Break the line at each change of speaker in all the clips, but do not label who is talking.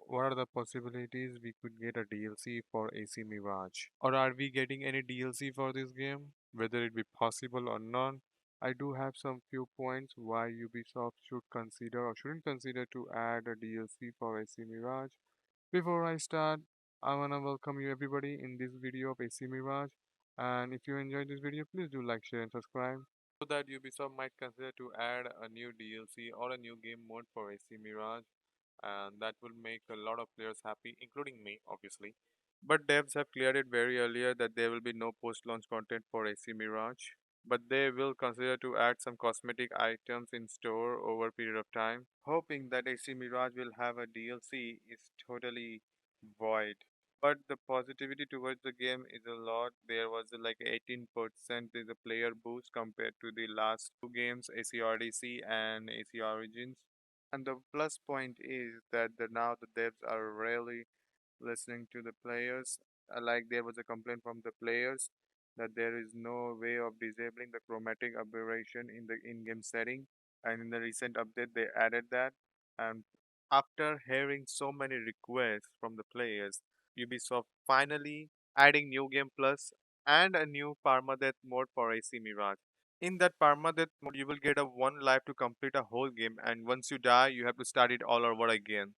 What are the possibilities we could get a DLC for AC Mirage? Or are we getting any DLC for this game? Whether it be possible or not, I do have some few points why Ubisoft should consider or shouldn't consider to add a DLC for AC Mirage. Before I start, I wanna welcome you everybody in this video of AC Mirage. And if you enjoyed this video, please do like, share, and subscribe. So that Ubisoft might consider to add a new DLC or a new game mode for AC Mirage, and that will make a lot of players happy, including me, obviously. But devs have cleared it very earlier that there will be no post-launch content for AC Mirage, but they will consider to add some cosmetic items in store over a period of time. Hoping that AC Mirage will have a DLC is totally void. But the positivity towards the game is a lot. There was like 18% is a player boost compared to the last two games, AC Odyssey and AC Origins. And the plus point is that now the devs are really listening to the players. Like there was a complaint from the players that there is no way of disabling the chromatic aberration in the in-game setting, and in the recent update they added that. And after hearing so many requests from the players, Ubisoft finally adding New Game Plus and a new permadeath mode for AC Mirage. In that permadeath mode, you will get a one life to complete a whole game, and once you die, you have to start it all over again.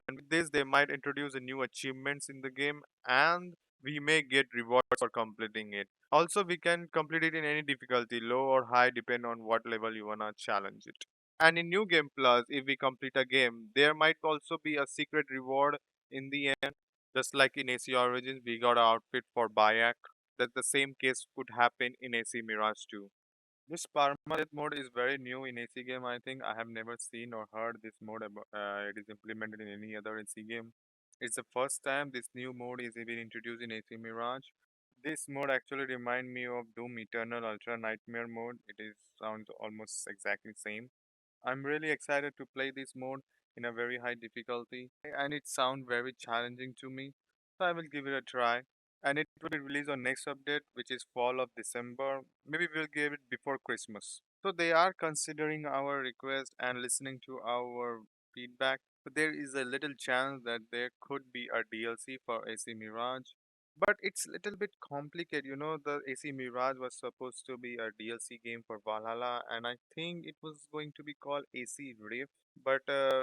And with this, they might introduce a new achievements in the game, and we may get rewards for completing it. Also, we can complete it in any difficulty, low or high, depend on what level you wanna challenge it. And in New Game Plus, if we complete a game, there might also be a secret reward in the end. Just like in AC Origins, we got an outfit for Bayak. That the same case could happen in AC Mirage too. This permadeath mode is very new in AC game. I think I have never seen or heard this mode. It is implemented in any other AC game. It's the first time this new mode is even introduced in AC Mirage. This mode actually remind me of Doom Eternal Ultra Nightmare mode. It is sounds almost exactly same. I'm really excited to play this mode in a very high difficulty, and it sounds very challenging to me. So I will give it a try. And it will be released on next update, which is fall of December. Maybe we'll give it before Christmas. So they are considering our request and listening to our feedback. But there is a little chance that there could be a DLC for AC Mirage. But it's a little bit complicated. You know, the AC Mirage was supposed to be a DLC game for Valhalla, and I think it was going to be called AC Rift. But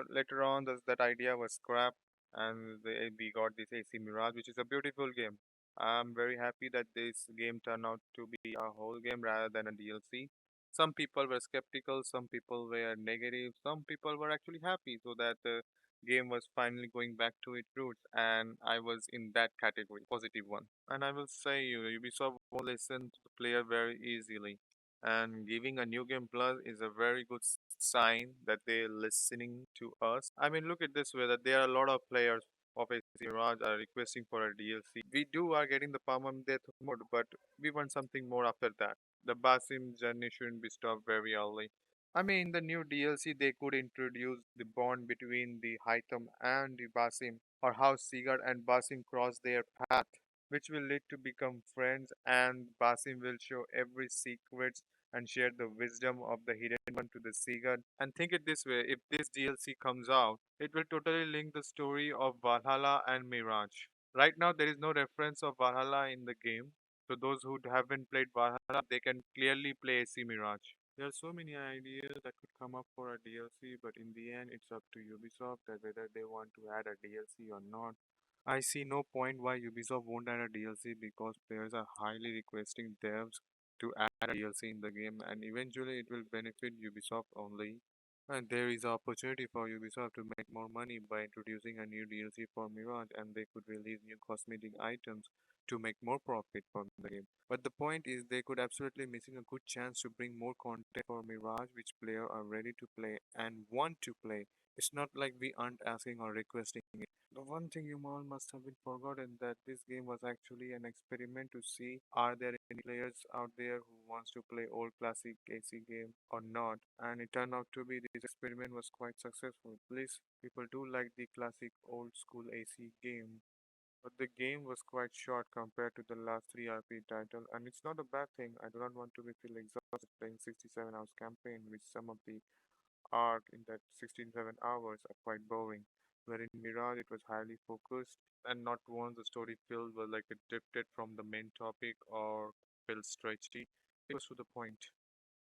later on, that idea was scrapped, and we got this AC Mirage, which is a beautiful game. I'm very happy that this game turned out to be a whole game rather than a DLC. Some people were skeptical, some people were negative, some people were actually happy, so that the game was finally going back to its roots, and I was in that category, positive one. And I will say Ubisoft will listen to the player very easily, and giving a new game plus is a very good sign that they're listening to us. I mean, look at this way that there are a lot of players of AC Mirage are requesting for a DLC. We do are getting the permadeath mode, but we want something more after that. The Basim journey shouldn't be stopped very early. I mean, the new DLC they could introduce the bond between the Hytham and the Basim, or how Sigurd and Basim cross their path, which will lead to become friends, and Basim will show every secret and share the wisdom of the hidden one to the Sigurd. And think it this way, if this DLC comes out, it will totally link the story of Valhalla and Mirage. Right now, there is no reference of Valhalla in the game, so those who haven't played Valhalla, they can clearly play AC Mirage. There are so many ideas that could come up for a DLC, but in the end, it's up to Ubisoft that whether they want to add a DLC or not. I see no point why Ubisoft won't add a DLC because players are highly requesting devs to add a DLC in the game, and eventually it will benefit Ubisoft only. And there is opportunity for Ubisoft to make more money by introducing a new DLC for Mirage, and they could release new cosmetic items to make more profit from the game. But the point is they could absolutely missing a good chance to bring more content for Mirage which players are ready to play and want to play. It's not like we aren't asking or requesting it. The one thing you all must have been forgotten that this game was actually an experiment to see are there any players out there who wants to play old classic AC game or not, and it turned out to be this experiment was quite successful. Please, people do like the classic old school AC game, but the game was quite short compared to the last three RP title, and it's not a bad thing. I do not want to be feel exhausted playing 67 hours campaign, which some of the arc in that 16 7 hours are quite boring. where in Mirage it was highly focused, and not once the story felt was like it drifted from the main topic or felt stretchy. It was to the point.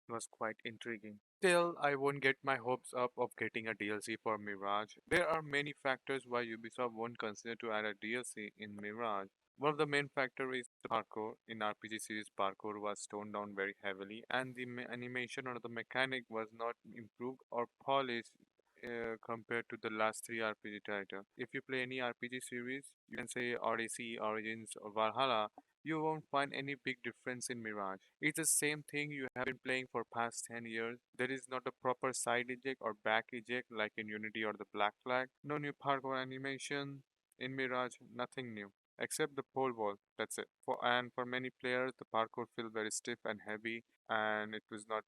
It was quite intriguing. Still, I won't get my hopes up of getting a DLC for Mirage. There are many factors why Ubisoft won't consider to add a DLC in Mirage. One of the main factors is the parkour. In RPG series, parkour was toned down very heavily, and the animation or the mechanic was not improved or polished compared to the last three RPG titles. If you play any RPG series, you can say Odyssey, Origins, or Valhalla, you won't find any big difference in Mirage. It's the same thing you have been playing for past 10 years. There is not a proper side eject or back eject like in Unity or the Black Flag. No new parkour animation. In Mirage, nothing new. Except the pole vault, that's it. For many players, the parkour feel very stiff and heavy, and it was not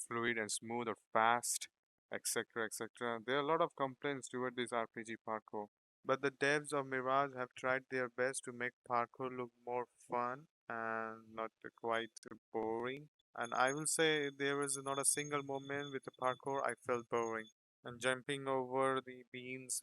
fluid and smooth or fast, etc. etc. There are a lot of complaints toward this RPG parkour. But the devs of Mirage have tried their best to make parkour look more fun and not quite boring. And I will say there was not a single moment with the parkour I felt boring. And jumping over the beams,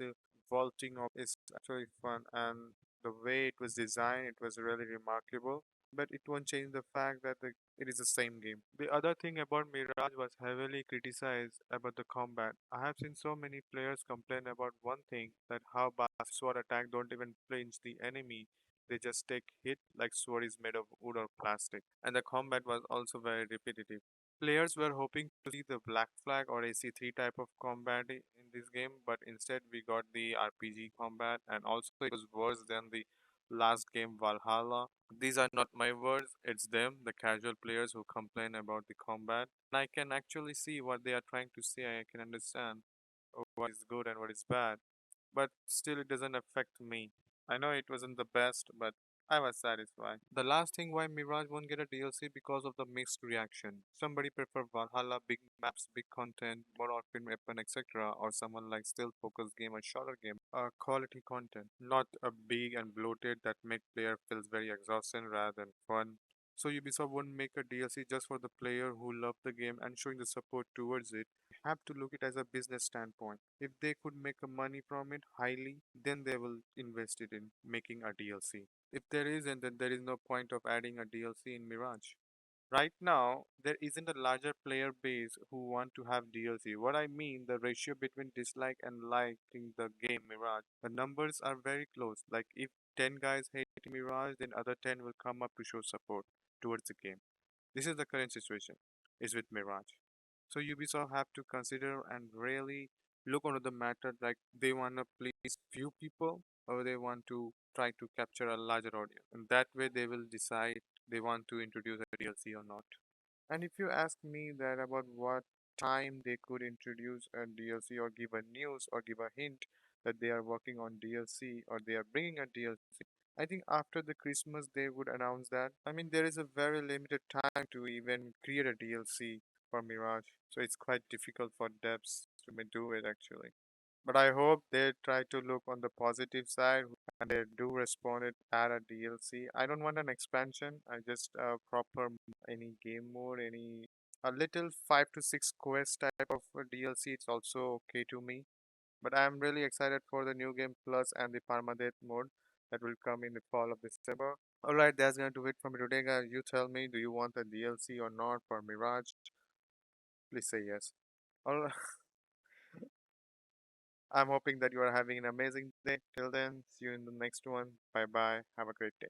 vaulting up is actually fun. And the way it was designed, it was really remarkable. But it won't change the fact that it is the same game. The other thing about Mirage was heavily criticized about the combat. I have seen so many players complain about one thing, that how sword attack don't even flinch the enemy. They just take hit like sword is made of wood or plastic. And the combat was also very repetitive. Players were hoping to see the Black Flag or AC3 type of combat in this game, but instead we got the RPG combat, and also it was worse than the last game Valhalla. These are not my words, it's them, the casual players who complain about the combat. And I can actually see what they are trying to say. I can understand what is good and what is bad, but still it doesn't affect me. I know it wasn't the best, but I was satisfied. The last thing why Mirage won't get a DLC because of the mixed reaction. Somebody prefer Valhalla, big maps, big content, more open weapon, etc. Or someone like still focused game, a shorter game, quality content, not a big and bloated that make player feels very exhausting rather than fun. So Ubisoft won't make a DLC just for the player who love the game and showing the support towards it. Have to look it as a business standpoint. If they could make a money from it highly, then they will invest it in making a DLC. If there isn't, then there is no point of adding a DLC in Mirage. Right now, there isn't a larger player base who want to have DLC. What I mean, the ratio between dislike and liking the game Mirage, the numbers are very close. Like if 10 guys hate Mirage, then other 10 will come up to show support towards the game. This is the current situation, is with Mirage. So Ubisoft have to consider and really look onto the matter, like they want to please few people or they want to try to capture a larger audience. And that way they will decide they want to introduce a DLC or not. And if you ask me that about what time they could introduce a DLC or give a news or give a hint that they are working on DLC or they are bringing a DLC, I think after the Christmas they would announce that. I mean, there is a very limited time to even create a DLC for Mirage, so it's quite difficult for devs to do it actually. But I hope they try to look on the positive side and they do respond it add a DLC. I don't want an expansion. I just proper any game mode, any a little 5 to 6 quest type of a DLC. It's also okay to me. But I'm really excited for the new game plus and the permadeath mode that will come in the fall of December. Alright, that's going to do it for me today, guys. You tell me, do you want a DLC or not for Mirage? Please say yes. Alright. I'm hoping that you are having an amazing day. Till then, see you in the next one. Bye bye. Have a great day.